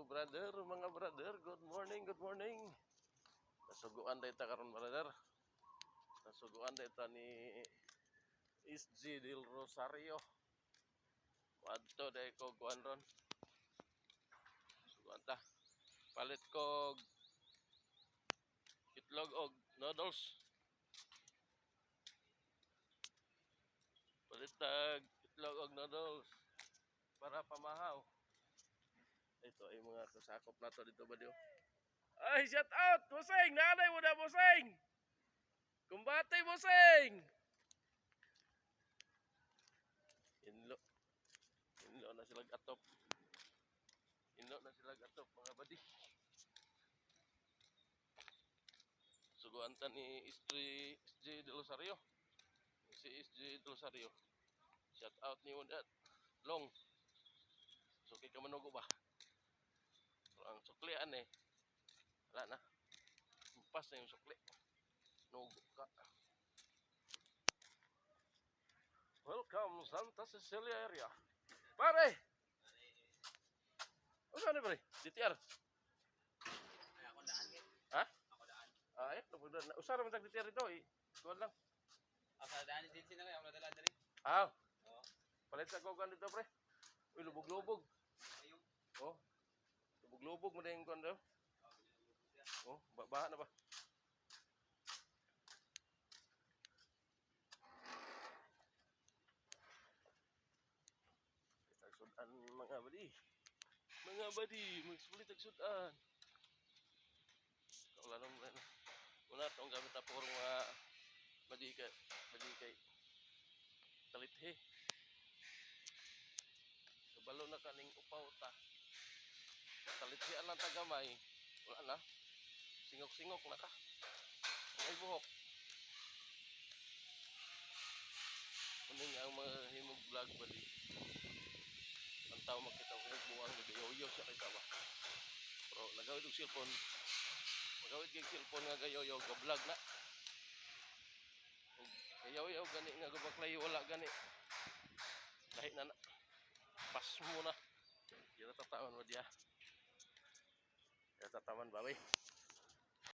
mga brother, good morning, good morning. Nasuguan day ta karon brother. Nasuguan day ta ni SG del Rosario. Wadto day ko kuan ron. Suguan ta. Palit ko itlog og noodles. Palit tag itlog og noodles para pamahaw. Ito ay mga kasakop na to dito ba diyo. Ay, shout out! Busing! Nanay mo na, Busing! Kumbate, Busing! Inlo. Inlo na sila atop. Inlo na sila atop, mga badi. Suguan ta ni SG de Rosario. Si SG de Rosario. Shout out ni Undat. Long. Suki ka manugo ba? So, ang suklian eh. Wala na. Pas na yung sukli. Nugo ka. Welcome Santa Cecilia area. Pare! O saan na pare? DTR? Ay, ako daan eh. Ha? Ako daan. Ay, usara man tag DTR ito eh. Kuwan lang. Ako daan din sila kayo. Ako nadala na rin. Ah, Oo. palit sa kuwan dito pre. Uy, lubog-lubog. Ayun. Oh. Lubog-lubog mo na yung kuwan daw. Oh, baha na ba? Tagsudan mga badi. Mga badi, magsulit tagsudan. Kaulan mo na. Una tong gamit ta puro mga badi kay talithe. Kabalo na kaning upaw ta. Talithe lang tagamay. Wala na. Singok-singok na ka. Ay buhok. Kuning ang mga himog vlog bali. Ang tao makita ko buwang gayoyo siya kay ba. Pero nagawid og cellphone. Magawid kay cellphone nga gayoyo ga vlog na. Gayoyo gani nga gabaklay wala gani. Lahi na na. Pas mo na. Kita tatawan mo dia. Kita tatawan ba